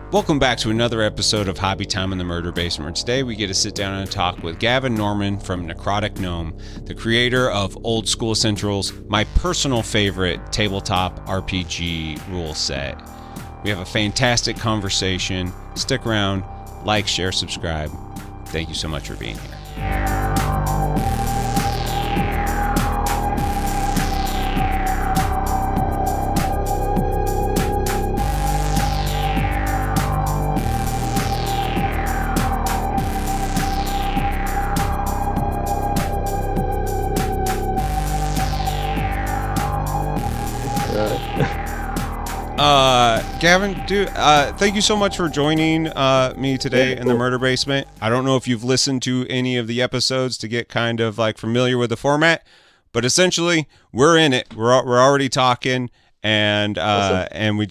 Welcome back to another episode of Hobby Time in the Murder Basement, where today we get to sit down and talk with Gavin Norman from Necrotic Gnome, the creator of Old School Essentials, my personal favorite tabletop RPG rule set. We have a fantastic conversation. Stick around, like, share, subscribe. Thank you so much for being here. Gavin, thank you so much for joining me today in the Murder Basement. I don't know if you've listened to any of the episodes to get kind of like familiar with the format, but essentially we're in it. We're already talking, and Awesome. and we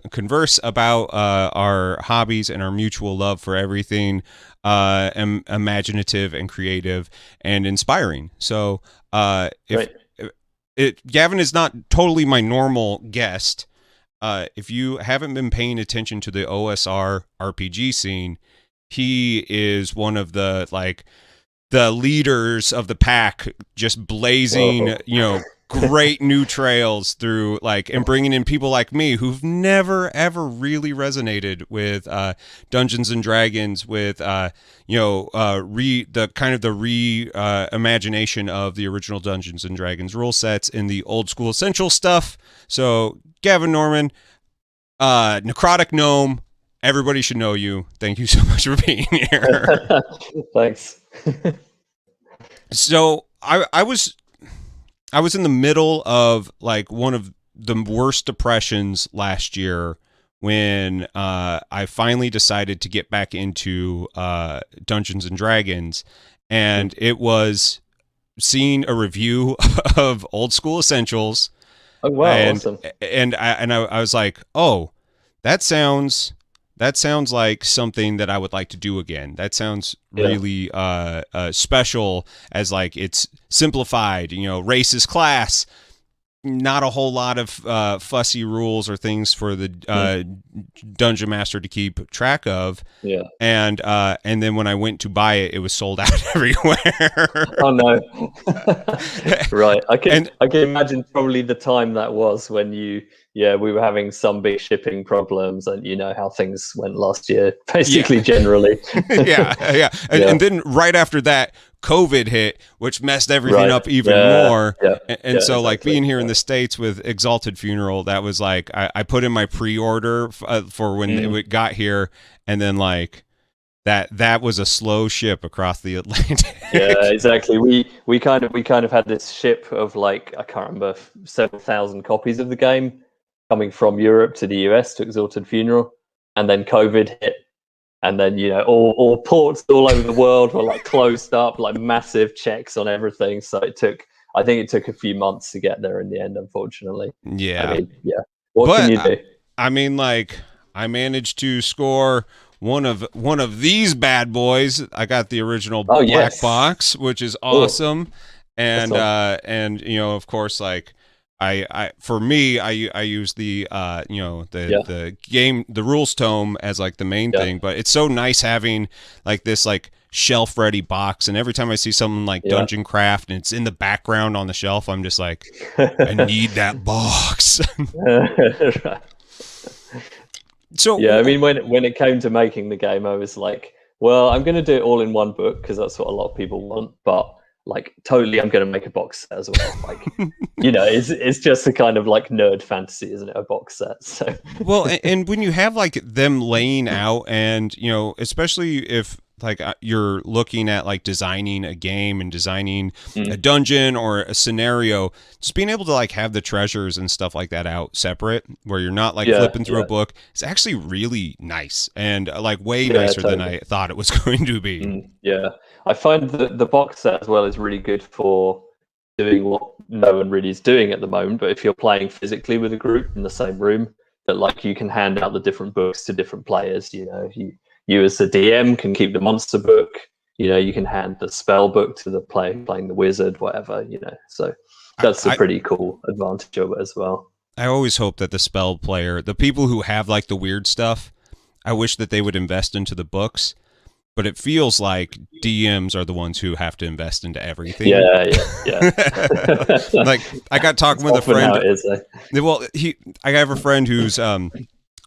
converse about our hobbies and our mutual love for everything imaginative and creative and inspiring. So Gavin is not totally my normal guest. If you haven't been paying attention to the OSR RPG scene, he is one of the leaders of the pack, just blazing, great new trails through and bringing in people like me who've never ever really resonated with Dungeons and Dragons, with imagination of the original Dungeons and Dragons rule sets in the old school essential stuff. So Gavin Norman, Necrotic Gnome, everybody should know you. Thank you so much for being here. Thanks. So I was in the middle of one of the worst depressions last year when I finally decided to get back into Dungeons and Dragons, and it was seeing a review of Old School Essentials. Oh wow! Awesome. And I was like, oh, that sounds like something that I would like to do again. That sounds really special, as it's simplified, race is class, not a whole lot of fussy rules or things for the dungeon master to keep track of. Yeah. And then when I went to buy it, it was sold out everywhere. Oh no. Right. I can imagine probably the time that was when we were having some big shipping problems, and you know how things went last year, basically, generally. Yeah. And then right after that, COVID hit, which messed everything up even more. And so exactly. Being here in the States with Exalted Funeral, that was I put in my pre-order for when it got here, and then that was a slow ship across the Atlantic. Yeah, exactly. We kind of had this ship of I can't remember, several thousand copies of the game coming from Europe to the US to Exalted Funeral, and then COVID hit. And then, all ports all over the world were closed up, massive checks on everything. So I think it took a few months to get there in the end, unfortunately. Yeah. What can you do? I managed to score one of these bad boys. I got the original black box, which is awesome. And of course, I use the the rules tome as the main thing, but it's so nice having this shelf ready box, and every time I see something like Dungeon Craft and it's in the background on the shelf, I'm just I need that box. So I mean, when it came to making the game, I was like, well, I'm going to do it all in one book because that's what a lot of people want, but totally I'm going to make a box set as well. It's just a kind of nerd fantasy, isn't it, a box set? So well, and when you have them laying out, and especially if you're looking at designing a game and designing a dungeon or a scenario, just being able to have the treasures and stuff like that out separate, where you're not flipping through a book, it's actually really nice, and way nicer than I thought it was going to be. I find that the box set as well is really good for doing what no one really is doing at the moment. But if you're playing physically with a group in the same room, that you can hand out the different books to different players. You as the DM can keep the monster book. You can hand the spell book to the player playing the wizard, whatever. So that's a pretty cool advantage of it as well. I always hope that the spell player, the people who have like the weird stuff, I wish that they would invest into the books. But it feels like DMs are the ones who have to invest into everything. Yeah. Like I got talking It's with a often how friend. it is. Well, I have a friend who's a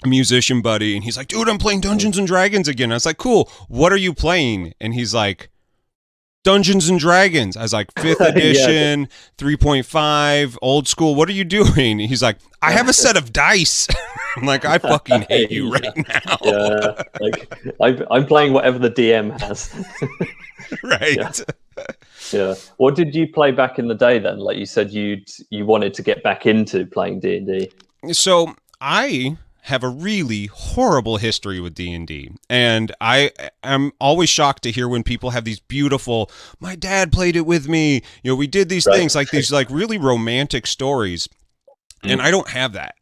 musician buddy, and he's like, "Dude, I'm playing Dungeons and Dragons again." I was like, "Cool. What are you playing?" And he's like, Dungeons and Dragons. I was like, 5th Yeah. edition, 3.5, old school. What are you doing? He's like, I have a set of dice. I'm like, I fucking hate you right now. Yeah, like I'm playing whatever the DM has. Right. Yeah. What did you play back in the day then? Like you said, you wanted to get back into playing D&D. So I have a really horrible history with D&D, and I am always shocked to hear when people have these beautiful, my dad played it with me, we did these things, like these like really romantic stories. And I don't have that.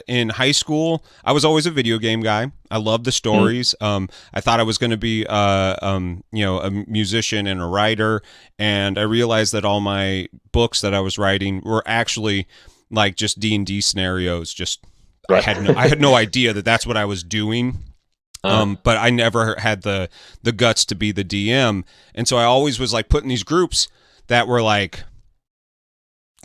In high school, I was always a video game guy. I loved the stories. I thought I was going to be, a musician and a writer. And I realized that all my books that I was writing were actually like just D&D scenarios. Just I had no idea that that's what I was doing. But I never had the guts to be the DM, and so I always was like put in these groups that were like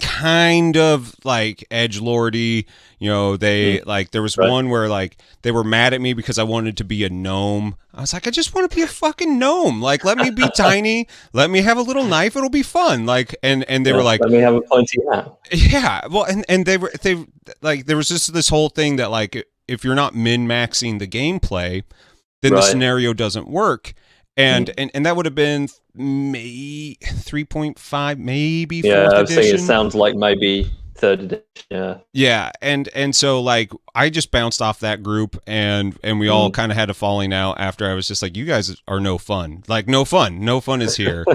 kind of like edgelordy, they like there was one where like they were mad at me because I wanted to be a gnome. I was like, I just want to be a fucking gnome. Like, let me be tiny, let me have a little knife, it'll be fun. Like, and they were like, let me have a pointy hat. Yeah, well, and they like there was just this whole thing that like if you're not min-maxing the gameplay, then the scenario doesn't work. And that would have been May 3.5, maybe 4th edition. It sounds like maybe 3rd edition. Yeah, and so like I just bounced off that group, and we all kind of had a falling out after I was just like, you guys are no fun. Like no fun is here.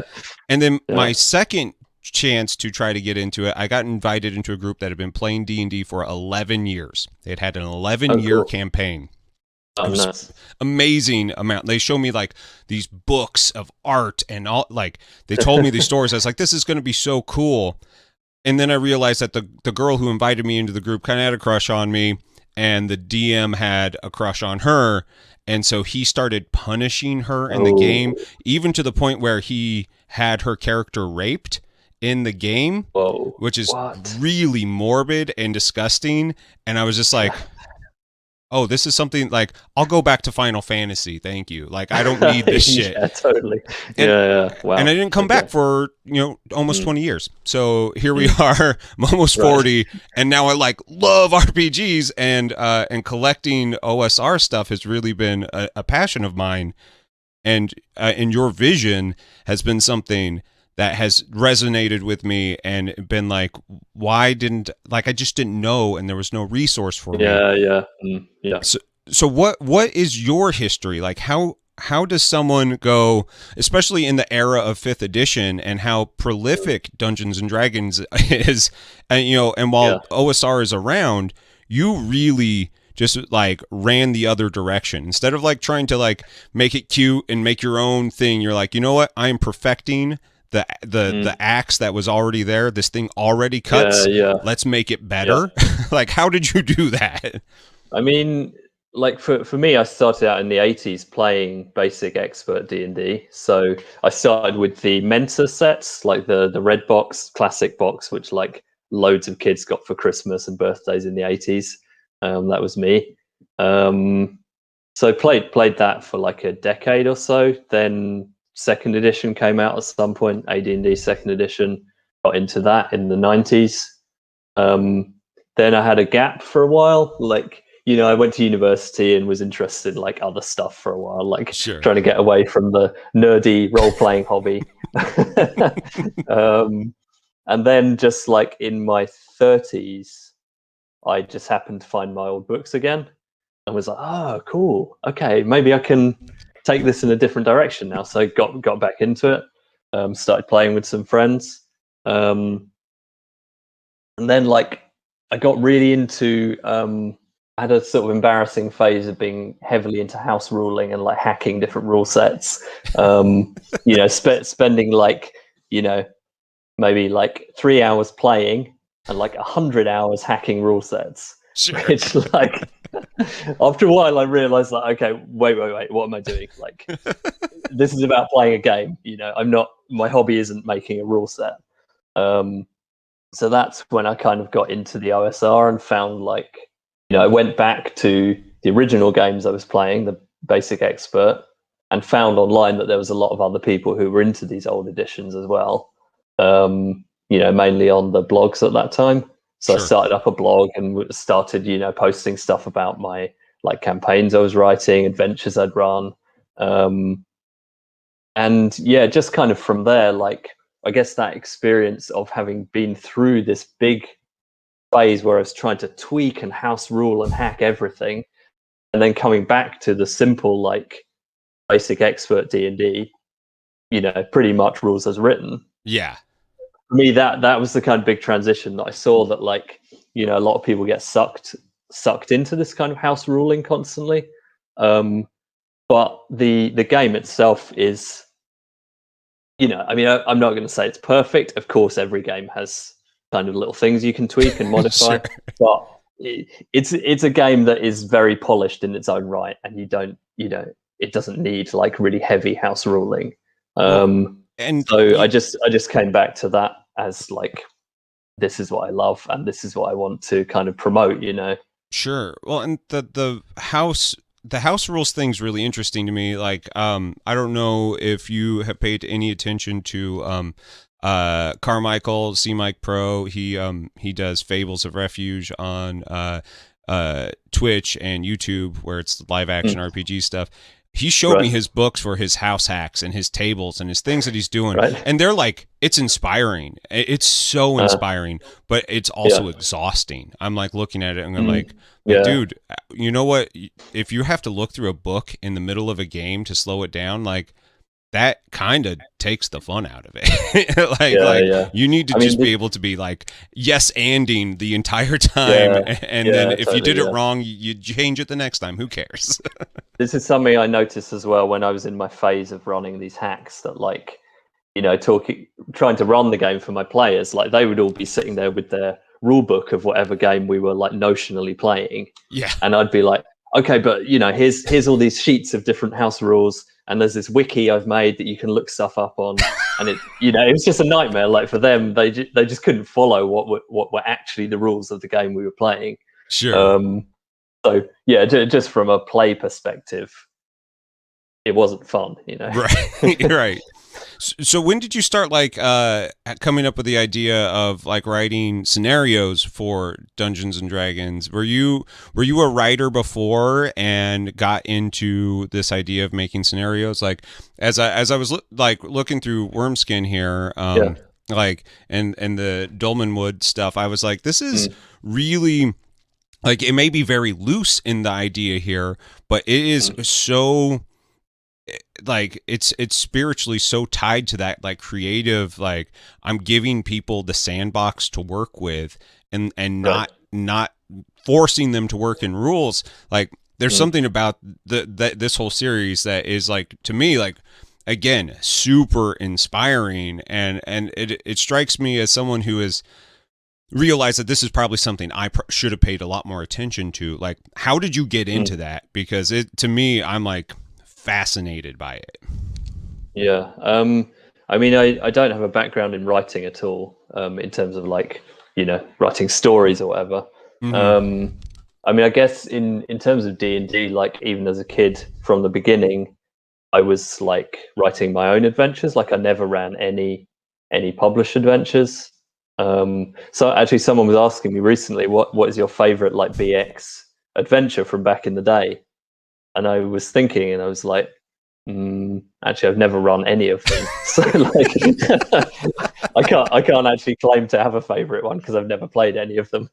And then my second chance to try to get into it, I got invited into a group that had been playing D&D for 11 years. They'd had an 11-year campaign. It was nice. Amazing amount. They show me like these books of art and all, like they told me these stories. I was like, this is going to be so cool. And then I realized that the girl who invited me into the group kind of had a crush on me, and the DM had a crush on her. And so he started punishing her in the game, even to the point where he had her character raped in the game, which is really morbid and disgusting. And I was just like, oh, this is something like, I'll go back to Final Fantasy. Thank you. Like, I don't need this shit. Yeah, totally. And, wow. And I didn't come back for, almost 20 years. So here we are, I'm almost 40. And now I like love RPGs, and collecting OSR stuff has really been a passion of mine. And your vision has been something that has resonated with me and been like, why didn't, like, I just didn't know, and there was no resource for me. Yeah. So what is your history? Like, how does someone go, especially in the era of 5th edition and how prolific Dungeons and Dragons is, and while OSR is around, you really just like ran the other direction. Instead of like trying to like make it cute and make your own thing, you're like, you know what? I am perfecting the axe that was already there. This thing already cuts. Let's make it better. Like, how did you do that? I mean, like for me, I started out in the 80s playing basic expert D&D. So I started with the Mentor sets, like the red box, classic box, which like loads of kids got for Christmas and birthdays in the 80s. That was me. So played that for like a decade or so. Then 2nd edition came out at some point, AD&D 2nd edition, got into that in the 90s. Then I had a gap for a while. Like, I went to university and was interested in like other stuff for a while, like trying to get away from the nerdy role-playing hobby. And then just like in my 30s, I just happened to find my old books again and was like, oh, cool. Okay, maybe I can take this in a different direction now. So got back into it, started playing with some friends. And then like I got really into, I had a sort of embarrassing phase of being heavily into house ruling and like hacking different rule sets. Spending like, maybe like 3 hours playing and like 100 hours hacking rule sets. Sure. Which, like, after a while, I realized, like, okay, wait, what am I doing? Like, this is about playing a game. I'm not. My hobby isn't making a rule set. So that's when I kind of got into the OSR and found, like, I went back to the original games I was playing, the Basic Expert, and found online that there was a lot of other people who were into these old editions as well. Mainly on the blogs at that time. So Sure. I started up a blog and started, posting stuff about my like campaigns I was writing, adventures I'd run. And yeah, just kind of from there, like, I guess that experience of having been through this big phase where I was trying to tweak and house rule and hack everything, and then coming back to the simple, like, Basic Expert D&D, pretty much rules as written. Yeah. For me, that was the kind of big transition that I saw, that, like, a lot of people get sucked into this kind of house ruling constantly. But the game itself is, I mean, I'm not going to say it's perfect. Of course, every game has kind of little things you can tweak and modify, Sure. but it's a game that is very polished in its own right, and it doesn't need like really heavy house ruling. And So I just came back to that as, like, this is what I love and this is what I want to kind of promote. Sure. Well, and the house rules thing's really interesting to me. Like, I don't know if you have paid any attention to Carmichael C Mike Pro. He does Fables of Refuge on Twitch and YouTube, where it's live action RPG stuff. He showed me his books for his house hacks and his tables and his things that he's doing. Right. And they're like, it's inspiring. It's so inspiring, but it's also exhausting. I'm like looking at it and I'm like, dude, you know what? If you have to look through a book in the middle of a game to slow it down, like, that kind of takes the fun out of it. You need to be able to be like yes anding the entire time, and then if you did it wrong, you change it the next time. Who cares? This is something I noticed as well when I was in my phase of running these hacks, that, like, trying to run the game for my players, like, they would all be sitting there with their rule book of whatever game we were, like, notionally playing. Yeah. And I'd be like, okay, but here's all these sheets of different house rules, and there's this wiki I've made that you can look stuff up on, and it was just a nightmare. Like, for them, they just couldn't follow what were actually the rules of the game we were playing. Sure. So yeah, just from a play perspective, it wasn't fun, Right. Right. So when did you start, like, coming up with the idea of, like, writing scenarios for Dungeons and Dragons? Were you a writer before and got into this idea of making scenarios? Like, as I was looking through Wormskin here, like, and the Dolmenwood stuff, I was like, this is really, like, it may be very loose in the idea here, but it is so, like, it's spiritually so tied to that, like, creative, like, I'm giving people the sandbox to work with, and not forcing them to work in rules. Like, there's something about this whole series that is, like, to me, like, again, super inspiring, and it strikes me as someone who has realized that this is probably something I should have paid a lot more attention to. Like, how did you get into that? Because to me, I'm, like, fascinated by it. Yeah. I mean, I don't have a background in writing at all, in terms of, like, writing stories or whatever. I mean, I guess in terms of D&D, like, even as a kid from the beginning, I was, like, writing my own adventures. Like, I never ran any published adventures. So actually, someone was asking me recently, what is your favorite, like, BX adventure from back in the day? And I was thinking, and I was like, actually, I've never run any of them. So, like, I can't actually claim to have a favorite one because I've never played any of them.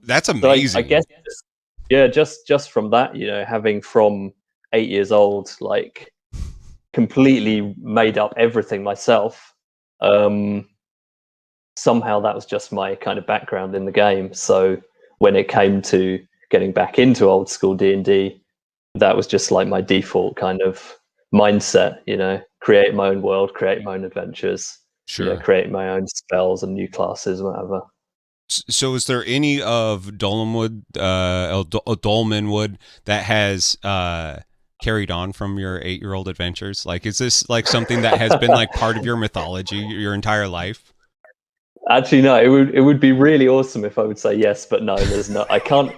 That's amazing. So I guess, just from that, having from 8 years old, like, completely made up everything myself. Somehow that was just my kind of background in the game. So when it came to getting back into old school D&D, that was just, like, my default kind of mindset, create my own world, create my own adventures. Sure. creating my own spells and new classes, whatever. So is there any of Dolmenwood that has carried on from your 8-year-old adventures? Like, is this like something that has been like part of your mythology your entire life? Actually, no. It would be really awesome if I would say yes, but no. There's no. I can't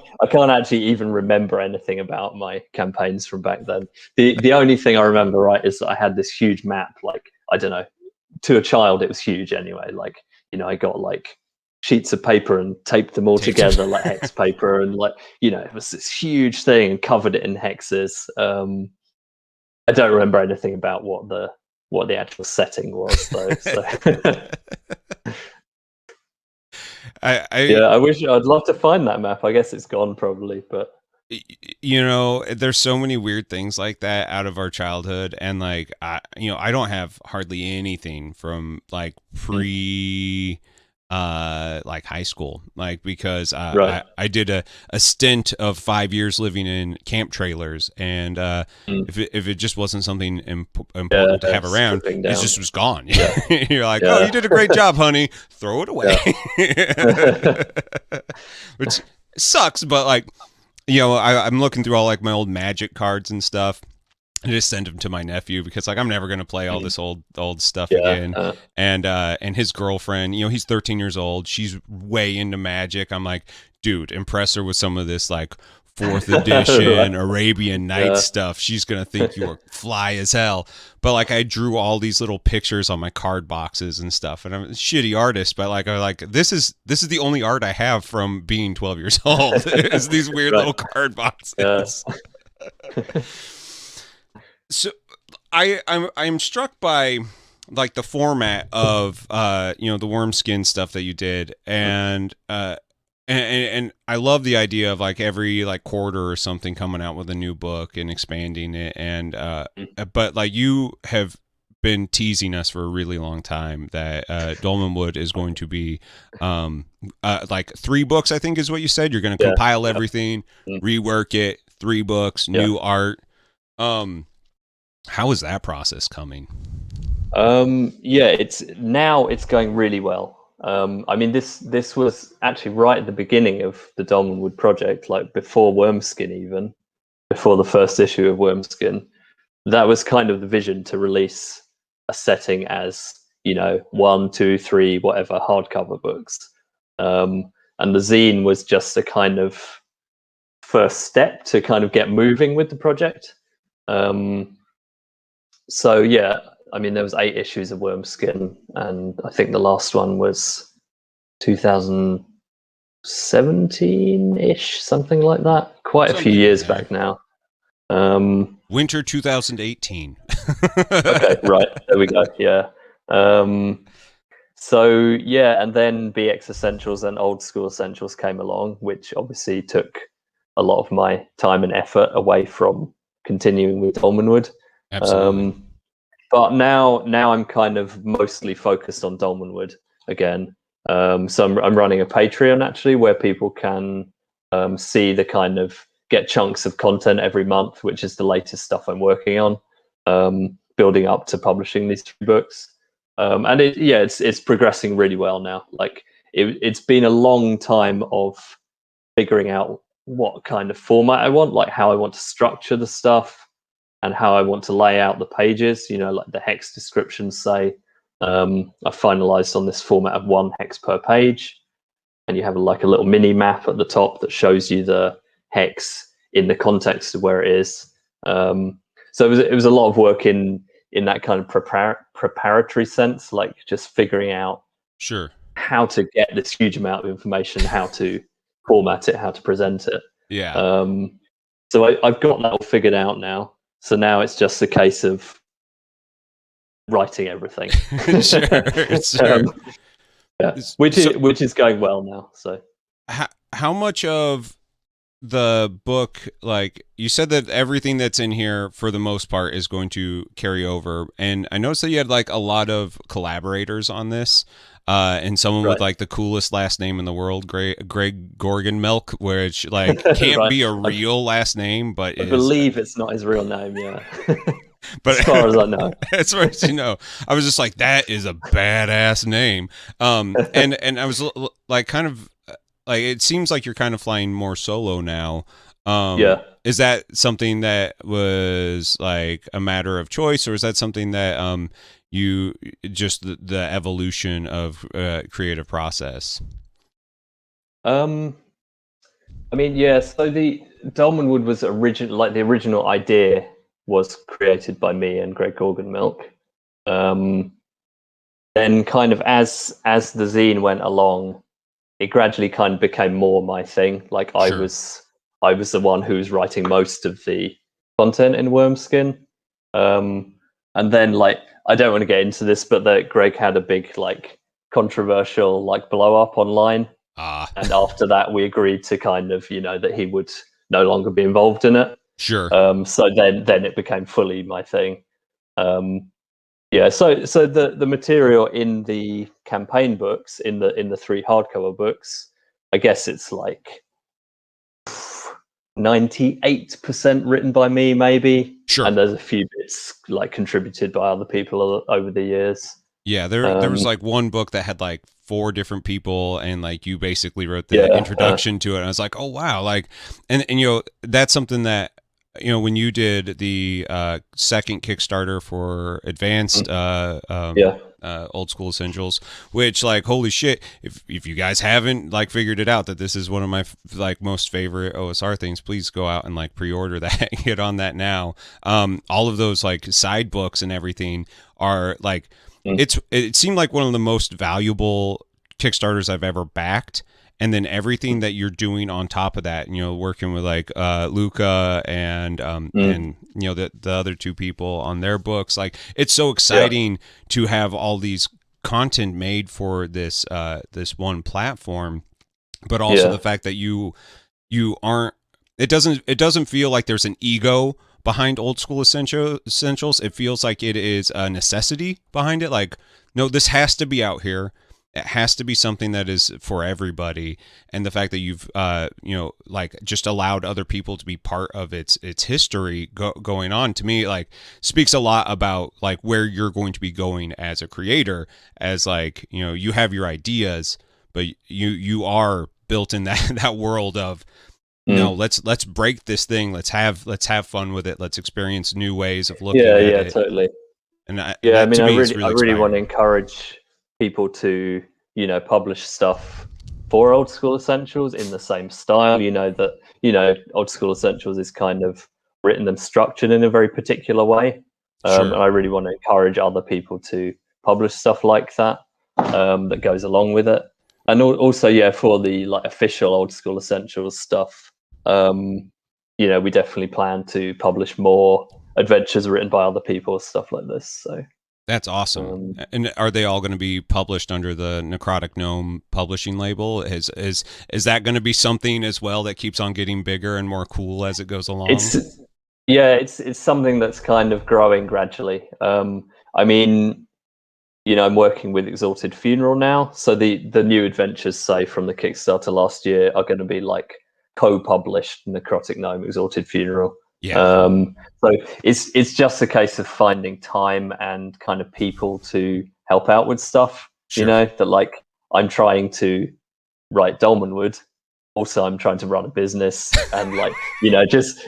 actually even remember anything about my campaigns from back then. The only thing I remember, right, is that I had this huge map. Like, I don't know, to a child it was huge anyway. Like, I got like sheets of paper and taped them all together like hex paper, and like, it was this huge thing and covered it in hexes. I don't remember anything about what the actual setting was though. So. I Yeah, I'd love to find that map. I guess it's gone probably, but there's so many weird things like that out of our childhood, and like I don't have hardly anything from like pre like high school, like because right. I did a stint of 5 years living in camp trailers, and Mm. if it just wasn't something Yeah, important to have around, stripping it down. just was gone. Yeah, You're like, oh, yeah, you did a great job, honey, throw it away. yeah. Which sucks, but like, I'm looking through all like my old Magic cards and stuff. I just send them to my nephew because like I'm never gonna play all this old stuff Yeah, again. And his girlfriend, he's 13 years old. She's way into Magic. I'm like, dude, impress her with some of this like fourth edition right. Arabian Nights stuff. She's gonna think you are fly as hell. But like I drew all these little pictures on my card boxes and stuff, and I'm a shitty artist, but like this is the only art I have from being 12 years old. Is these weird Right. little card Yeah. boxes. So I'm struck by like the format of the worm skin stuff that you did, and I love the idea of like every like quarter or something coming out with a new book and expanding it, and but like you have been teasing us for a really long time that Dolmenwood is going to be like 3 books, I think is what you said. You're going to Yeah. compile everything, Mm. rework it, 3 books, Yeah. new art. How is that process coming? Yeah, it's going really well. I mean, this was actually right at the beginning of the Dolmenwood project, like before Wormskin, even before the first issue of Wormskin. That was kind of the vision, to release a setting as 1, 2, 3, whatever hardcover books. And the zine was just a kind of first step to kind of get moving with the project. So yeah, I mean, there was 8 issues of Wormskin, and I think the last one was 2017-ish, something like that. Quite a few Something in years there. back now. Winter 2018. Okay, right, there we go. Yeah. So yeah, and then BX Essentials and Old School Essentials came along, which obviously took a lot of my time and effort away from continuing with Dolmenwood. Absolutely. But now I'm kind of mostly focused on Dolmenwood again. So I'm running a Patreon actually, where people can see the kind of get chunks of content every month, which is the latest stuff I'm working on, building up to publishing these 3 books. And it's progressing really well now. Like it's been a long time of figuring out what kind of format I want, like how I want to structure the stuff and how I want to lay out the pages, like the hex descriptions say. I finalized on this format of 1 hex per page, and you have like a little mini map at the top that shows you the hex in the context of where it is. So it was a lot of work in that kind of preparatory sense, like just figuring out Sure. how to get this huge amount of information, how to format it, how to present it. Yeah. So I've got that all figured out now. So now it's just a case of writing everything. Sure. Yeah, which is going well now. So how much of the book, like you said that everything that's in here for the most part is going to carry over, and I noticed that you had like a lot of collaborators on this, and someone with like the coolest last name in the world, Greg Gorgon Milk, which like can't right. be a real last name, but I believe it's not his real name. Yeah. But as far as I know. as far as you know, I was just like, that is a badass name. And I was like, kind of like, it seems like you're kind of flying more solo now. Yeah. Is that something that was like a matter of choice, or is that something that you just the evolution of creative process? Um, I mean, yeah. So the Dolmenwood was like the original idea was created by me and Greg Gorgon Milk. Um, then, kind of as the zine went along, it gradually kind of became more my thing. Like Sure. I was the one who was writing most of the content in Wormskin. Um, and then like I don't want to get into this, but that Greg had a big like controversial like blow up online, Ah, and after that we agreed to kind of that he would no longer be involved in it. sure. So then it became fully my thing. Um, yeah, so the material in the campaign books, in the three hardcover books, I guess it's like 98% written by me, maybe, Sure. and there's a few bits like contributed by other people over the years. Yeah, there was like one book that had like four different people, and like you basically wrote the Yeah, introduction to it. And I was like, oh wow, like, and that's something that when you did the second Kickstarter for advanced yeah, old school essentials, which like holy shit, if you guys haven't like figured it out that this is one of my like most favorite OSR things, please go out and like pre-order that, get on that now. All of those like side books and everything are like it seemed like one of the most valuable Kickstarters I've ever backed. And then everything that you're doing on top of that, working with like Luca and the other two people on their books, like it's so yeah, exciting to have all these content made for this one platform, but also yeah, the fact that you aren't. It doesn't feel like there's an ego behind old school essentials. It feels like it is a necessity behind it. Like, no, this has to be out here. It has to be something that is for everybody. And the fact that you've like just allowed other people to be part of its history going on, to me, like speaks a lot about like where you're going to be going as a creator. As like, you have your ideas, but you are built in that world of, no, mm. let's break this thing. Let's have fun with it. Let's experience new ways of looking Yeah, at yeah, it. totally. And Yeah, I that mean, to me is I really really want to inspiring. encourage people to, publish stuff for Old School Essentials in the same style. That Old School Essentials is kind of written and structured in a very particular way, and Sure. I really want to encourage other people to publish stuff like that, that goes along with it. And also, yeah, for the like official Old School Essentials stuff, we definitely plan to publish more adventures written by other people, stuff like this. So, That's awesome. um, And are they all going to be published under the Necrotic Gnome publishing label? Is that going to be something as well that keeps on getting bigger and more cool as it goes along? it's yeah, it's something that's kind of growing gradually. I mean, I'm working with Exalted Funeral now, so the new adventures, say from the Kickstarter last year, are going to be like co-published Necrotic Gnome, Exalted Funeral. Yeah. So it's just a case of finding time and kind of people to help out with stuff. Sure. That like I'm trying to write Dolmenwood, also I'm trying to run a business, and like just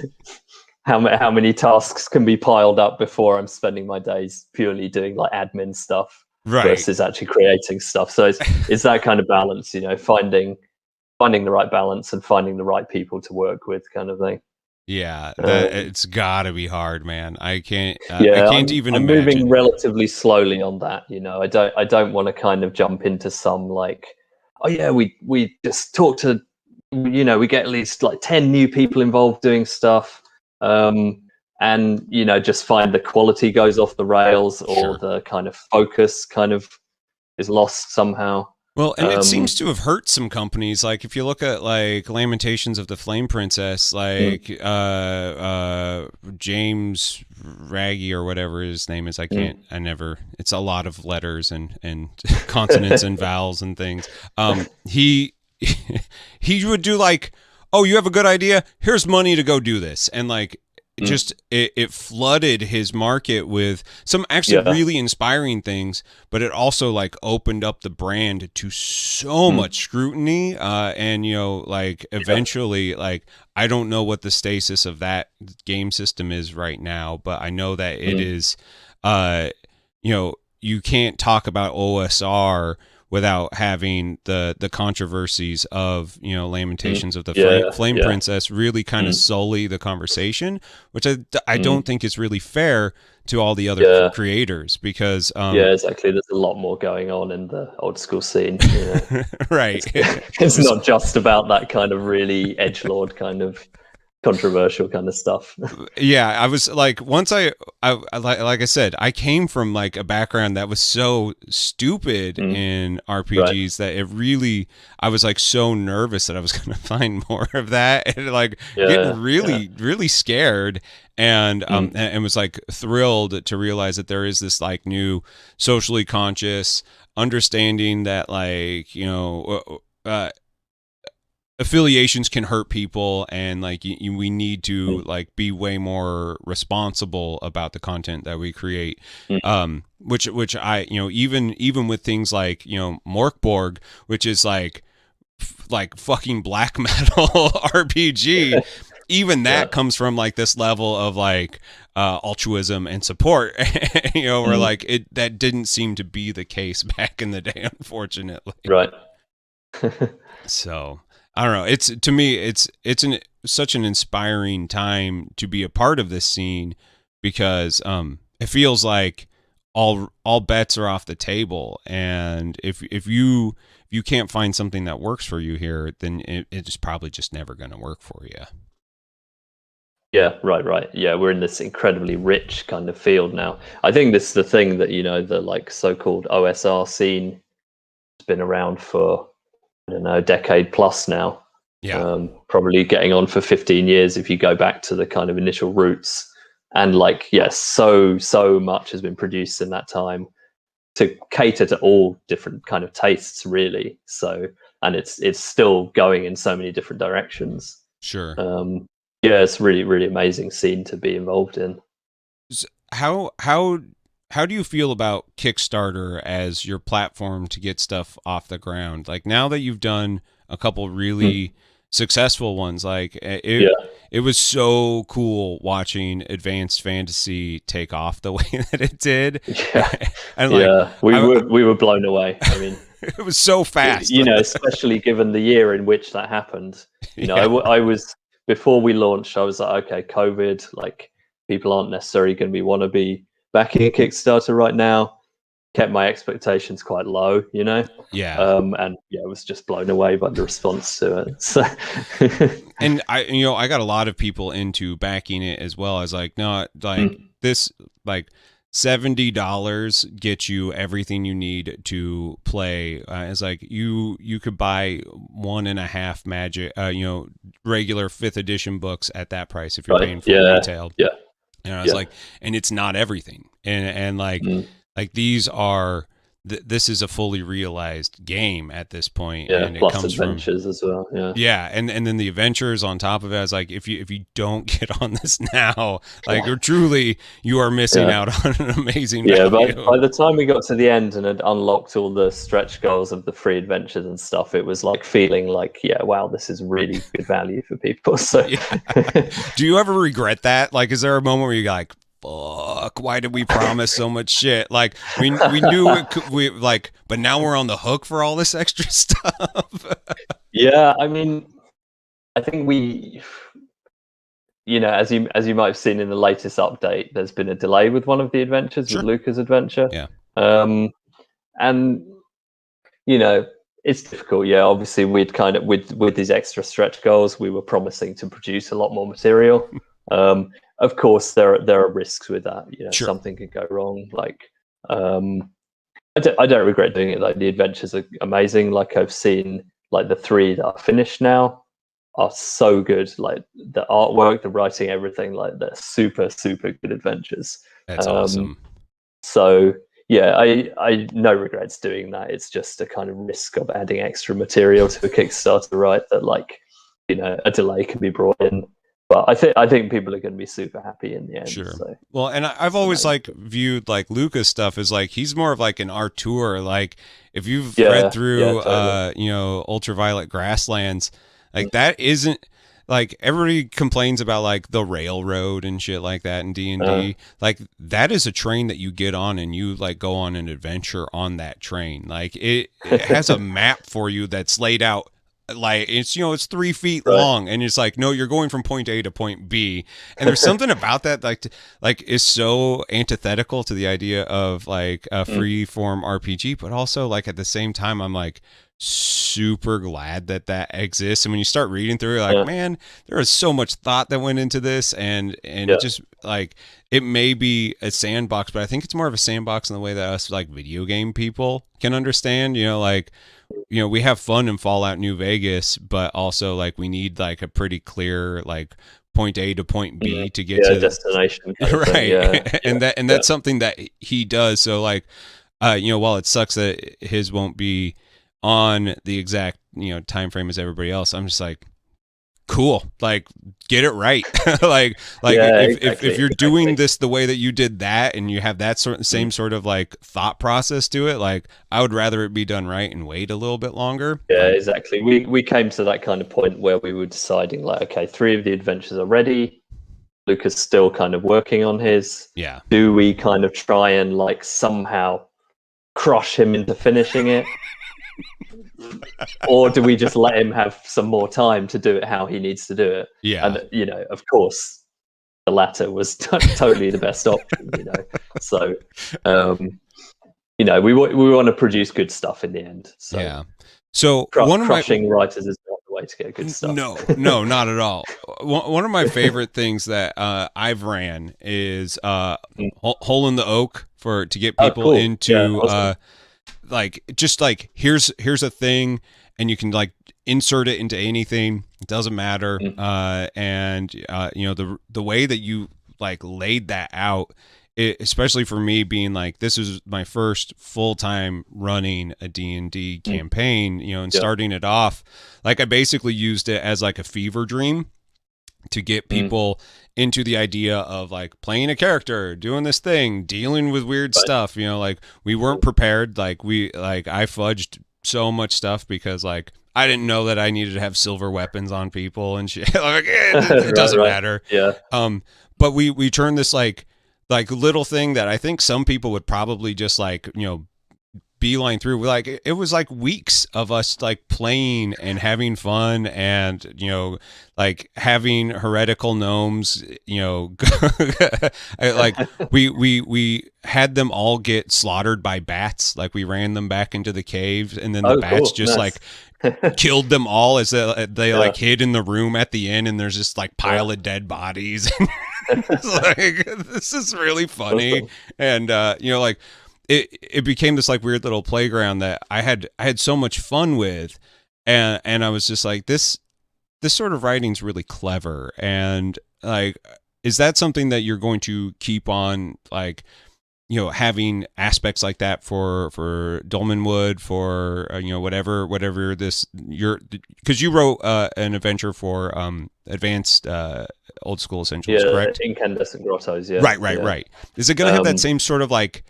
how many tasks can be piled up before I'm spending my days purely doing like admin stuff Right. versus actually creating stuff. So it's that kind of balance, finding the right balance and finding the right people to work with, kind of thing. Yeah, that Um, it's got to be hard, man. I yeah, can't even I'm moving imagine. relatively slowly on that. I don't want to kind of jump into some like, oh yeah, we just talk to, we get at least like 10 new people involved doing stuff, um, and just find the quality goes off the rails, or Sure. the kind of focus kind of is lost somehow. Well, and it seems Um, to have hurt some companies. Like if you look at like Lamentations of the Flame Princess, mm, like James Raggy or whatever his name is, mm. I never. It's a lot of letters and consonants and vowels and things. He he would do like, oh, you have a good idea? Here's money to go do this, and like it flooded his market with some actually really inspiring things, but it also like opened up the brand to so much scrutiny, and like eventually, like I don't know what the stasis of that game system is right now, but I know that it is you can't talk about OSR without having the controversies of Lamentations of the Flame Princess really kind of sully the conversation, which I don't think is really fair to all the other creators, because exactly, there's a lot more going on in the old school scene, right. It's not just about that kind of really edgelord kind of controversial kind of stuff. I was like, once I like I said, I came from like a background that was so stupid in RPGs that it really, I was like so nervous that I was going to find more of that, and like getting really scared, and was like thrilled to realize that there is this like new socially conscious understanding that like affiliations can hurt people, and like we need to like be way more responsible about the content that we create, which I even with things like Morkborg, which is like fucking black metal RPG, even that comes from like this level of like altruism and support, where like that didn't seem to be the case back in the day, unfortunately. Right. So I don't know. It's, to me, it's such an inspiring time to be a part of this scene, because it feels like all bets are off the table, and if you can't find something that works for you here, then it's probably just never going to work for you. Yeah, right. Yeah, we're in this incredibly rich kind of field now. I think this is the thing that the like so-called OSR scene has been around for, I don't know, a decade plus now. Probably getting on for 15 years if you go back to the kind of initial roots, and like so much has been produced in that time to cater to all different kind of tastes, really. So, and it's still going in so many different directions. Sure. It's really, really amazing scene to be involved in. How do you feel about Kickstarter as your platform to get stuff off the ground? Like, now that you've done a couple really successful ones, like it was so cool watching Advanced Fantasy take off the way that it did. And like, we were blown away. I mean, it was so fast. Especially given the year in which that happened. I was, before we launched, I was like, okay, COVID, like people aren't necessarily going to want to be backing a Kickstarter right now. Kept my expectations quite low, and I was just blown away by the response to it. So and I got a lot of people into backing it as well. As like, no, like this, like $70 gets you everything you need to play. It's like you could buy 1.5 magic, regular 5th edition books at that price if you're paying for retail. And I was like, and it's not everything, and like like these are this is a fully realized game at this point, and it plus comes adventures from as well. and then the adventures on top of it. I was like, if you don't get on this now, like you are missing out on an amazing value. By the time we got to the end and had unlocked all the stretch goals of the free adventures and stuff, it was like feeling like, wow, this is really good value for people. So do you ever regret that? Like, is there a moment where you're like, fuck, why did we promise so much shit? Like, we knew we like, but now we're on the hook for all this extra stuff. I mean, I think we, as you might have seen in the latest update, there's been a delay with one of the adventures, with Luca's adventure. And it's difficult. Obviously we'd kind of, with these extra stretch goals, we were promising to produce a lot more material. Of course, there are risks with that. Something could go wrong. Like, I don't regret doing it. Like, the adventures are amazing. Like, I've seen like the 3 that are finished now are so good. Like, the artwork, the writing, everything. Like, they're super, super good adventures. That's awesome. So I no regrets doing that. It's just a kind of risk of adding extra material to a Kickstarter, right? That, like, a delay can be brought in. But I think people are going to be super happy in the end. Sure. So. Well, and I've always like viewed like Lucas stuff as like he's more of like an auteur. Like if you've read through totally. you know, Ultraviolet Grasslands, like that isn't like everybody complains about like the railroad and shit like that in D&D. Like that is a train that you get on and you like go on an adventure on that train. Like it has a map for you that's laid out like it's, you know, it's 3 feet Right. long and it's like, no, you're going from point A to point B. And there's something about that like is so antithetical to the idea of like a free form RPG, but also like at the same time I'm like super glad that that exists. And when you start reading through, you're like, man, there is so much thought that went into this, and it just like it may be a sandbox, but I think it's more of a sandbox in the way that us like video game people can understand. You know, like, you know, we have fun in Fallout New Vegas, but also like we need like a pretty clear like point A to point B to get to destination kind of right thing. and that's something that he does. So like you know, while it sucks that his won't be on the exact, you know, time frame as everybody else, I'm just like, cool, like get it right. like if you're doing this the way that you did that and you have that same sort of like thought process to it, like I would rather it be done right and wait a little bit longer. Exactly. We came to that kind of point where we were deciding like, okay, 3 of the adventures are ready. Lucas still kind of working on his. Do we kind of try and like somehow crush him into finishing it? Or do we just let him have some more time to do it how he needs to do it? And, you know, of course, the latter was totally the best option, you know. So, you know, we want to produce good stuff in the end. So, so crushing writers is not the way to get good stuff. No, not at all. One of my favorite things that I've ran is Hole in the Oak to get people into awesome. Like just like here's a thing and you can like insert it into anything, it doesn't matter. And you know, the way that you like laid that out, especially for me being like, this is my first full-time running a D&D campaign, you know, and starting it off, like I basically used it as like a fever dream to get people into the idea of like playing a character, doing this thing, dealing with weird stuff, you know, like we weren't prepared. Like I fudged so much stuff because like I didn't know that I needed to have silver weapons on people and shit. Like it doesn't matter. But we turned this like little thing that I think some people would probably just like, you know, beeline through. Like it was like weeks of us like playing and having fun and, you know, like having heretical gnomes, you know, like we had them all get slaughtered by bats. Like we ran them back into the caves and then the bats just like killed them all as they like hid in the room at the end, and there's just like pile of dead bodies. It's like, this is really funny. Awesome. And you know, like it became this like weird little playground that I had so much fun with, and I was just like, this sort of writing's really clever. And like, is that something that you're going to keep on, like, you know, having aspects like that for Dolmenwood, for you know, whatever this because you wrote an adventure for Advanced Old School Essentials, correct? Incandescent Grottos, right. Is it gonna have that same sort of like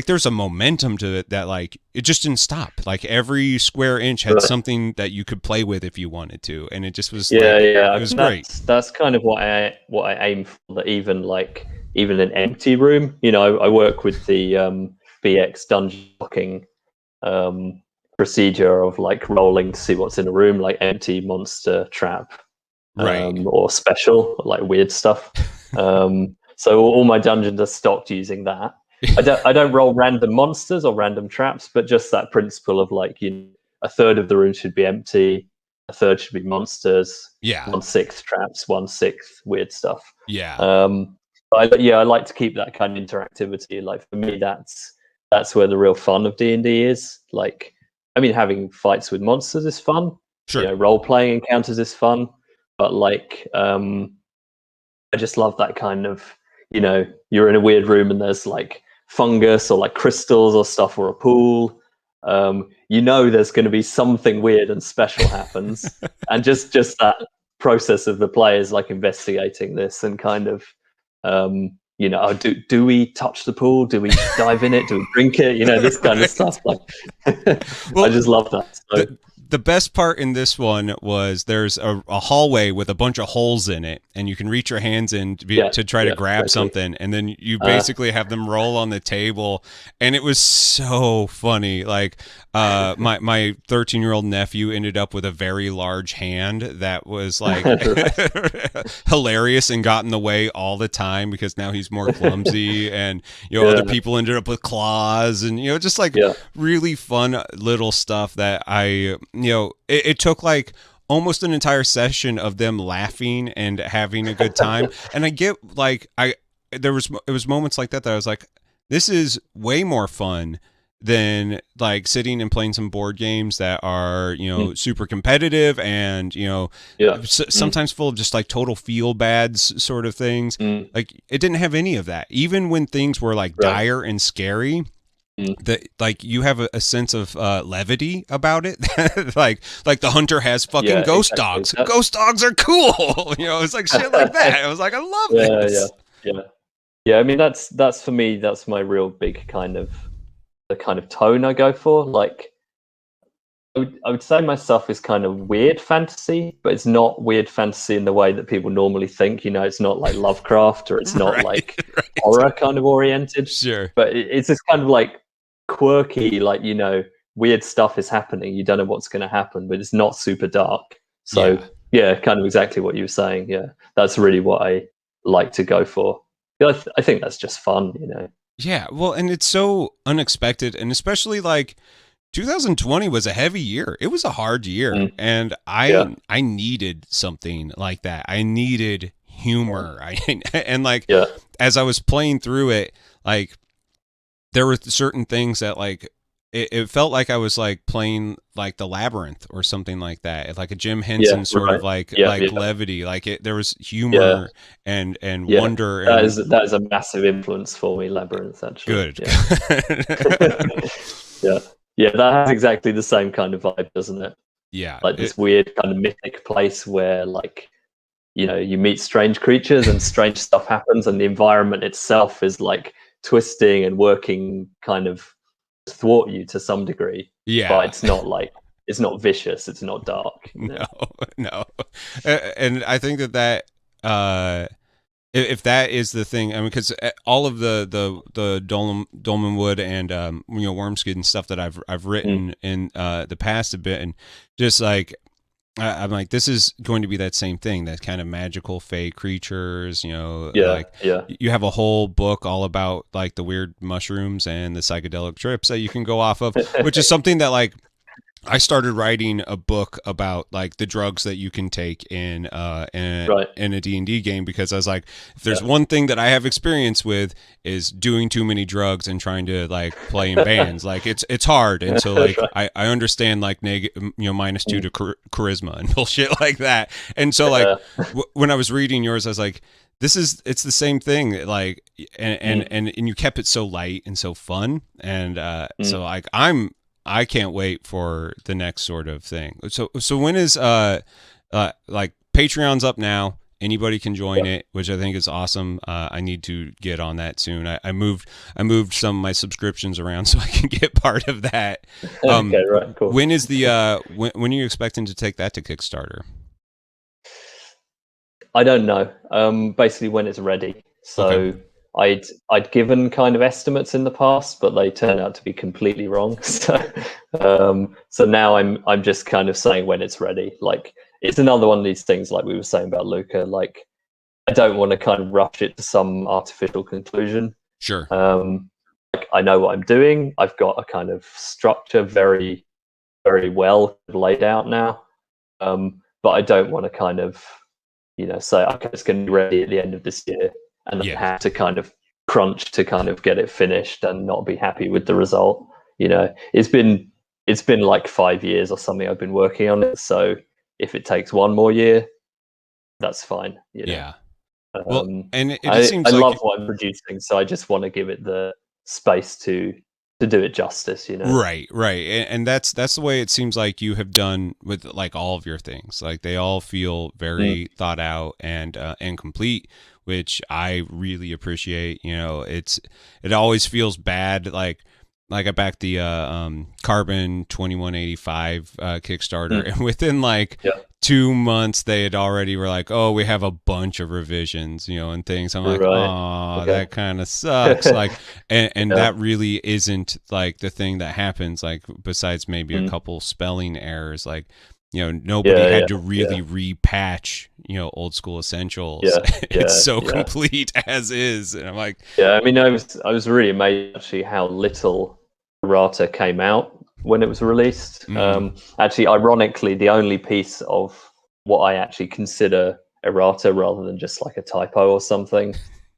there's a momentum to it that like it just didn't stop, like every square inch had something that you could play with if you wanted to, and it just was it was great. That's kind of what I aim for, that even an empty room, you know, I work with the BX dungeon blocking procedure of like rolling to see what's in a room, like empty, monster, trap, or special, like weird stuff. So all my dungeons are stocked using that. I don't roll random monsters or random traps, but just that principle of like, you know, a third of the room should be empty, a third should be monsters, 1/6 traps, 1/6 weird stuff. I like to keep that kind of interactivity. Like for me, that's where the real fun of D&D is. Like, I mean, having fights with monsters is fun. Sure. You know, role playing encounters is fun, but like, I just love that kind of, you know, you're in a weird room and there's like fungus or like crystals or stuff, or a pool. You know, there's going to be something weird and special happens, and just that process of the players like investigating this and kind of you know, oh, do we touch the pool? Do we dive in it? Do we drink it? You know, this kind of stuff. Like, Well, I just love that. So, the best part in this one was there's a hallway with a bunch of holes in it, and you can reach your hands in to try to grab something, and then you basically have them roll on the table, and it was so funny. Like, my 13-year-old nephew ended up with a very large hand that was like hilarious and got in the way all the time because now he's more clumsy, and other people ended up with claws, and just like really fun little stuff that it took like almost an entire session of them laughing and having a good time. And I get like it was moments like that I was like, this is way more fun than like sitting and playing some board games that are super competitive and sometimes full of just like total feel bads sort of things. Like, it didn't have any of that. Even when things were like dire and scary, that like you have a sense of levity about it. like the hunter has fucking ghost dogs. Ghost dogs are cool. It's like shit like that. I was like, I love this. Yeah. I mean, that's for me. That's my real big kind of the kind of tone I go for. Like, I would say my stuff is kind of weird fantasy, but it's not weird fantasy in the way that people normally think. It's not like Lovecraft, or it's not like horror kind of oriented. Sure. But it's this kind of like quirky, like, weird stuff is happening. You don't know what's going to happen, but it's not super dark. So yeah, kind of exactly what you were saying. Yeah, that's really what I like to go for. I think that's just fun, Yeah, well, and it's so unexpected, and especially like 2020 was a heavy year. It was a hard year, and I needed something like that. I needed humor. And like as I was playing through it, like there were certain things that like it felt like I was like playing like the Labyrinth or something like that, like a Jim Henson sort of like levity. Like there was humor and wonder. That is a massive influence for me, Labyrinth. Actually, good. Yeah, that has exactly the same kind of vibe, doesn't it? Yeah, like this weird kind of mythic place where, like, you meet strange creatures and strange stuff happens, and the environment itself is like twisting and working kind of thwart you to some degree. But it's not vicious, it's not dark. No. And I think that if that is the thing, I mean, because all of the dolmen wood and wormskin and stuff that I've written in the past a bit, and just like I'm like, this is going to be that same thing, that kind of magical fey creatures, you have a whole book all about like the weird mushrooms and the psychedelic trips that you can go off of, which is something that like I started writing a book about like the drugs that you can take in a D&D game, because I was like, if there's one thing that I have experience with is doing too many drugs and trying to like play in bands. Like it's hard. And so like I understand like -2 to charisma and bullshit like that. And so like when I was reading yours, I was like, it's the same thing. Like, and you kept it so light and so fun. And so like I can't wait for the next sort of thing. So when is like Patreon's up now? Anybody can join it, which I think is awesome. I need to get on that soon. I moved some of my subscriptions around so I can get part of that. Okay, right, cool. When is the when are you expecting to take that to Kickstarter? I don't know. Basically when it's ready. So okay. I'd given kind of estimates in the past, but they turned out to be completely wrong. So now I'm just kind of saying when it's ready. Like, it's another one of these things, like we were saying about Luca. Like, I don't want to kind of rush it to some artificial conclusion. Sure. Like, I know what I'm doing. I've got a kind of structure very, very well laid out now. But I don't want to kind of, say, okay, it's going to be ready at the end of this year, and then have to kind of crunch to kind of get it finished and not be happy with the result. It's been like 5 years or something I've been working on it. So if it takes one more year, that's fine. Yeah. Well, and it seems I like love what I'm producing, so I just want to give it the space to to do it justice, you know. Right, right, and that's the way it seems like you have done with like all of your things. Like they all feel very thought out and complete, which I really appreciate. You know, it always feels bad. Like I backed the Carbon 2185 Kickstarter, and within like Yeah. 2 months they had already were like, oh, we have a bunch of revisions, you know, and things. I'm like, Right. oh, Okay. that kind of sucks. Like, and Yeah. that really isn't like the thing that happens. Like, besides maybe a Mm. couple spelling errors, like, you know, nobody Yeah, had yeah, to really repatch, you know, old school essentials. yeah, It's yeah, so yeah, complete as is, and I'm like, yeah. I mean, I was really amazed actually how little errata came out when it was released. mm, Actually, ironically, the only piece of what I actually consider errata, rather than just like a typo or something,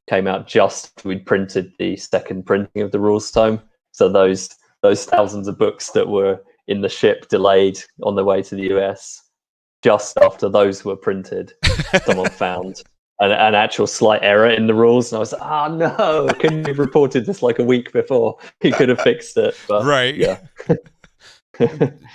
came out just after we'd printed the second printing of the rules tome. So those thousands of books that were in the ship delayed on their way to the US, just after those were printed, someone found an actual slight error in the rules, and I was like, "Oh no! Couldn't have reported this like a week before? He could have fixed it." But right. yeah,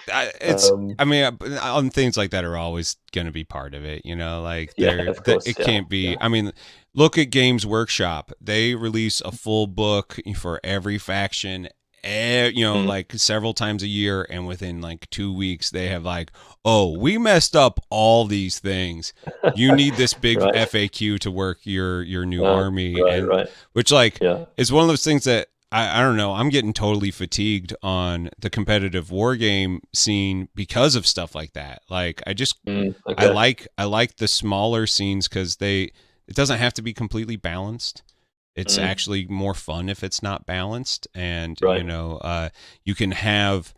It's, I mean, on things like that are always going to be part of it, you know, like yeah, of course, it yeah, can't be, yeah, I mean, look at Games Workshop. They release a full book for every faction, you know, mm, like several times a year. And within like 2 weeks, they have like, oh, we messed up all these things. You need this big right, FAQ to work your new army. right, And right, which like yeah, is one of those things that I don't know. I'm getting totally fatigued on the competitive war game scene because of stuff like that. Like okay, I like the smaller scenes because it doesn't have to be completely balanced. It's mm, actually more fun if it's not balanced, and you right, know, you can have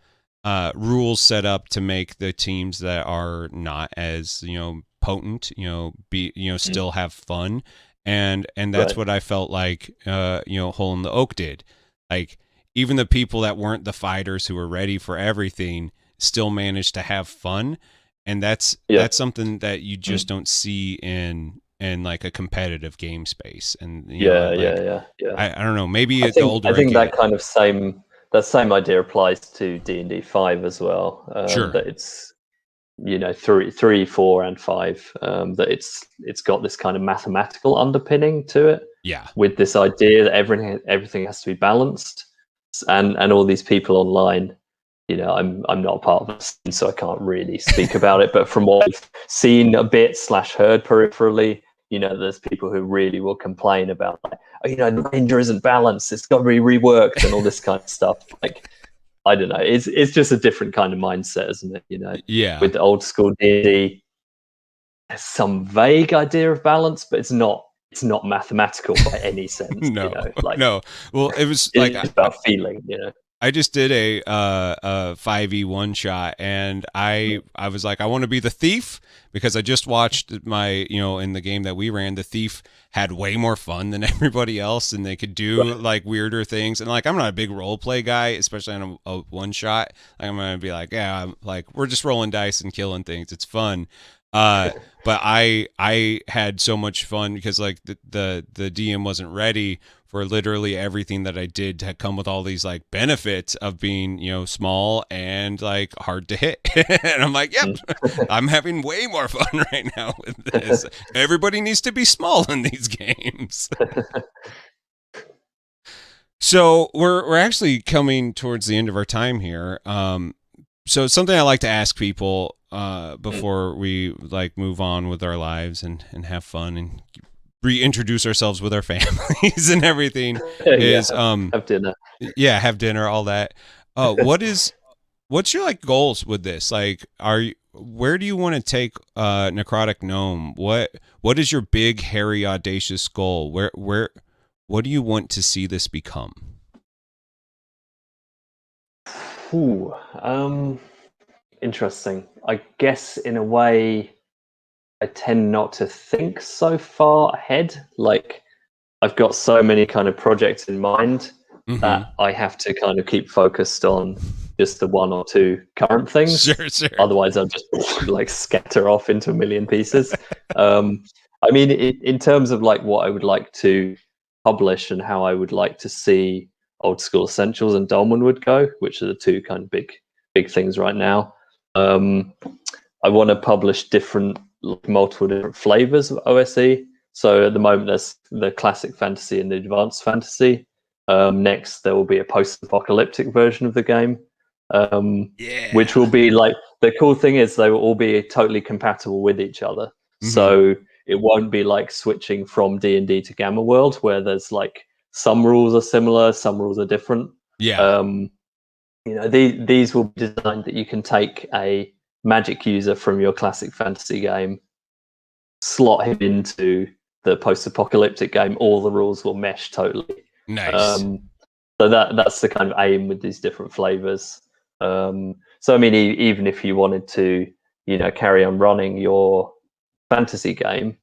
rules set up to make the teams that are not as, you know, potent, you know, be, you know, mm, still have fun, and that's right, what I felt like, you know, Hole in the Oak did. Like, even the people that weren't the fighters who were ready for everything still managed to have fun, and yeah, that's something that you mm, just don't see in like a competitive game space. And you know, yeah, yeah, like yeah, yeah. I don't know, maybe I the think I older I think that get. kind of same idea applies to D&D 5 as well. Sure. That it's, you know, three, 4, and 5. That it's got this kind of mathematical underpinning to it, Yeah. with this idea that everything has to be balanced, and all these people online. You know, I'm not a part of it, so I can't really speak about it. But from what I've seen a bit slash heard peripherally, you know, there's people who really will complain about, like, oh, you know, the ranger isn't balanced, it's got to be reworked, and all this kind of stuff. Like, I don't know, it's just a different kind of mindset, isn't it? You know, Yeah. with the old school D&D, there's some vague idea of balance, but it's not mathematical by any sense. You No. know, like, No. Well, it was like it's about feeling. You know, I just did a 5e one shot, and I was like, I want to be the thief because I just watched my, you know, in the game that we ran, the thief had way more fun than everybody else, and they could do right. like weirder things. And like, I'm not a big role play guy, especially on a one shot. Like, I'm gonna be like, yeah, I'm like, we're just rolling dice and killing things. It's fun. Uh, but I had so much fun because like the DM wasn't ready for literally everything that I did to come with all these like benefits of being, you know, small and like hard to hit. And I'm like, yep, I'm having way more fun right now with this. Everybody needs to be small in these games. So we're actually coming towards the end of our time here. So it's something I like to ask people before we like move on with our lives and have fun and reintroduce ourselves with our families and everything Yeah, is have dinner. yeah, have dinner, all that. What's your like goals with this? Like, where do you want to take Necrotic Gnome? What is your big hairy audacious goal? What do you want to see this become? Ooh, interesting. I guess in a way, I tend not to think so far ahead. Like, I've got so many kind of projects in mind Mm-hmm. that I have to kind of keep focused on just the one or two current things. Sure, sure. Otherwise, I'll just like scatter off into a million pieces. Um, I mean, in terms of like what I would like to publish and how I would like to see Old School Essentials and Dolmenwood go, which are the two kind of big things right now. I want to publish multiple different flavors of OSE. So at the moment, there's the classic fantasy and the advanced fantasy. Next, there will be a post-apocalyptic version of the game, which will be like, the cool thing is they will all be totally compatible with each other. Mm-hmm. So it won't be like switching from D&D to Gamma World, where there's like some rules are similar, some rules are different. Yeah. These will be designed that you can take a Magic user from your classic fantasy game, slot him into the post-apocalyptic game. All the rules will mesh totally. Nice. So that's the kind of aim with these different flavors. So I mean, even if you wanted to, carry on running your fantasy game,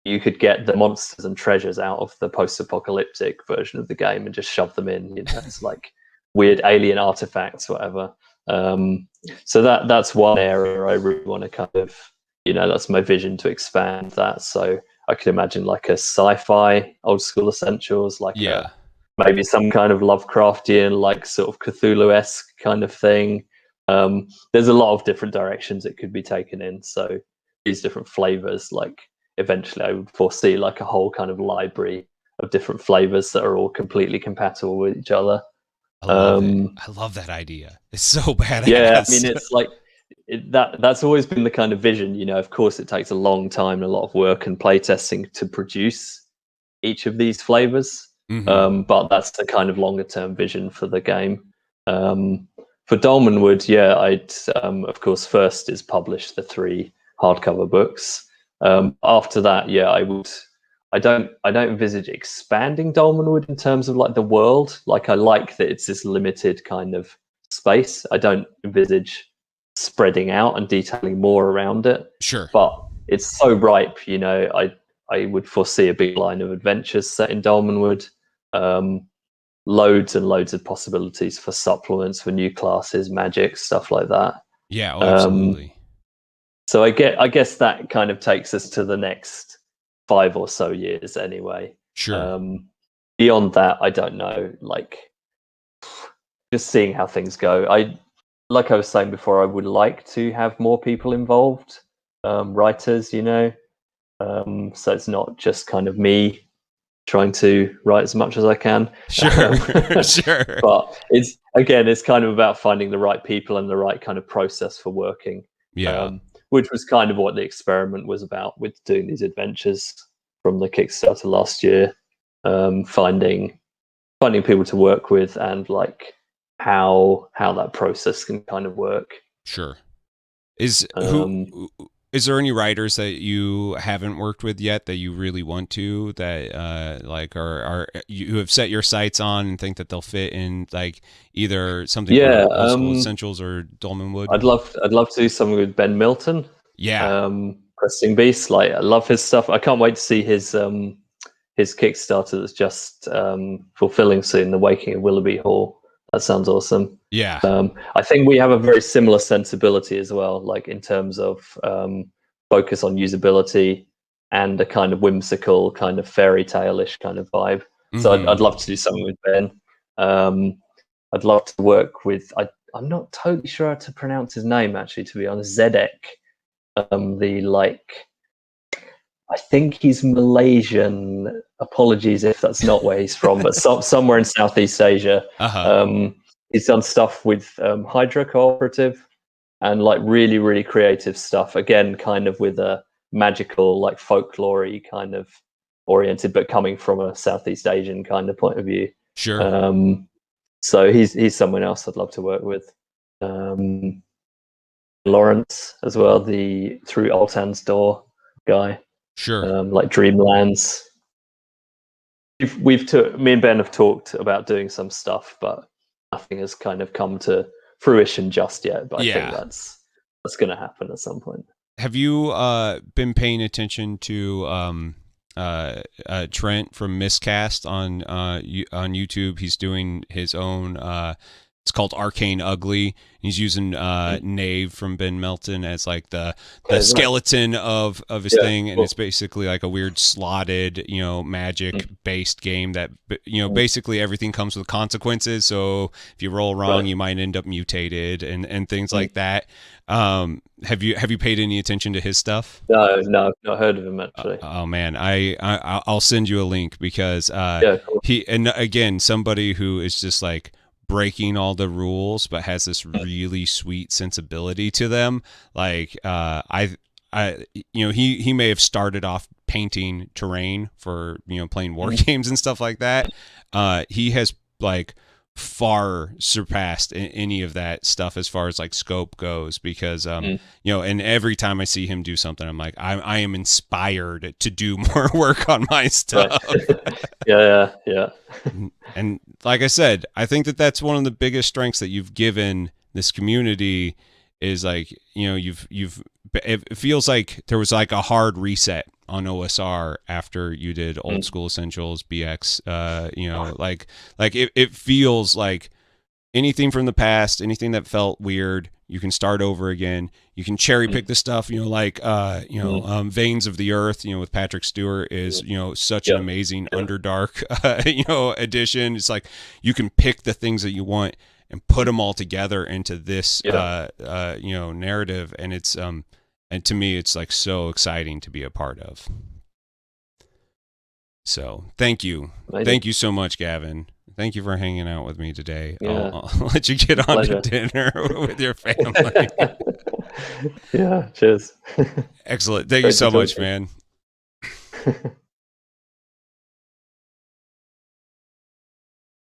you could get the monsters and treasures out of the post-apocalyptic version of the game and just shove them in. It's like weird alien artifacts, whatever. So that's one area I really want to kind of, that's my vision, to expand that. So I could imagine like a sci-fi Old School Essentials, like maybe some kind of Lovecraftian, like sort of Cthulhu-esque kind of thing. There's a lot of different directions it could be taken in. So these different flavors, like eventually I would foresee like a whole kind of library of different flavors that are all completely compatible with each other. I love that idea. It's so badass. Yeah, I mean, it's like that's always been the kind of vision. Of course, it takes a long time and a lot of work and playtesting to produce each of these flavors. Mm-hmm. But that's the kind of longer term vision for the game. For Dolmenwood, I'd of course first is publish the 3 hardcover books. After that, I don't envisage expanding Dolmenwood in terms of like the world. Like, I like that it's this limited kind of space. I don't envisage spreading out and detailing more around it. Sure. But it's so ripe, I would foresee a big line of adventures set in Dolmenwood. Loads and loads of possibilities for supplements, for new classes, magic, stuff like that. Yeah, absolutely. So I guess that kind of takes us to the next 5 or so years anyway. Sure. Beyond that, I don't know. Like, just seeing how things go. Like I was saying before, I would like to have more people involved, writers, so it's not just kind of me trying to write as much as I can. Sure. Sure. But it's kind of about finding the right people and the right kind of process for working. Yeah. Which was kind of what the experiment was about with doing these adventures from the Kickstarter last year. Finding people to work with and like how that process can kind of work. Sure. Is there any writers that you haven't worked with yet that you really want to, that like are you have set your sights on and think that they'll fit in, like either something for Old School Essentials or Dolmenwood? I'd love to do something with Ben Milton. Yeah. Questing Beast. Like, I love his stuff. I can't wait to see his Kickstarter that's just fulfilling soon, The Waking of Willoughby Hall. That sounds awesome. Yeah. I think we have a very similar sensibility as well, like in terms of focus on usability and a kind of whimsical, kind of fairy tale-ish kind of vibe. Mm-hmm. So I'd love to do something with Ben. I'd love to work with, I'm not totally sure how to pronounce his name, actually, to be honest, Zedek. I think he's Malaysian. Apologies if that's not where he's from, but somewhere in Southeast Asia. Uh-huh. He's done stuff with Hydra Cooperative and like really, really creative stuff. Again, kind of with a magical, like folklore-y kind of oriented, but coming from a Southeast Asian kind of point of view. Sure. So he's someone else I'd love to work with. Lawrence as well, the Through Altan's Door guy. Sure. Like Dreamlands. Me and Ben have talked about doing some stuff, but nothing has kind of come to fruition just yet. But I think that's going to happen at some point. Have you been paying attention to Trent from Miscast on YouTube? He's doing his own It's called Arcane Ugly. He's using Knave from Ben Melton as like the skeleton of his thing, and it's basically like a weird slotted, magic based game that basically everything comes with consequences. So if you roll wrong, you might end up mutated and things like that. Have you paid any attention to his stuff? No, not heard of him actually. Oh man, I'll send you a link because cool. he, and again, somebody who is just like breaking all the rules but has this really sweet sensibility to them. Like he may have started off painting terrain for playing war games and stuff like that. He has like far surpassed any of that stuff as far as like scope goes, because and every time I see him do something, I'm like, I am inspired to do more work on my stuff. yeah And like I said, I think that that's one of the biggest strengths that you've given this community is like, it feels like there was like a hard reset on OSR after you did Old School Essentials, BX, like it feels like anything from the past, anything that felt weird, you can start over again. You can cherry pick the stuff, Veins of the Earth, with Patrick Stewart is, such an amazing Underdark, addition. It's like you can pick the things that you want and put them all together into this, narrative. And it's, and to me, it's like so exciting to be a part of. So thank you. Thank you so much, Gavin. Thank you for hanging out with me today. Yeah. I'll let you get on to dinner with your family. Yeah, cheers. Excellent. Thank you so much, man.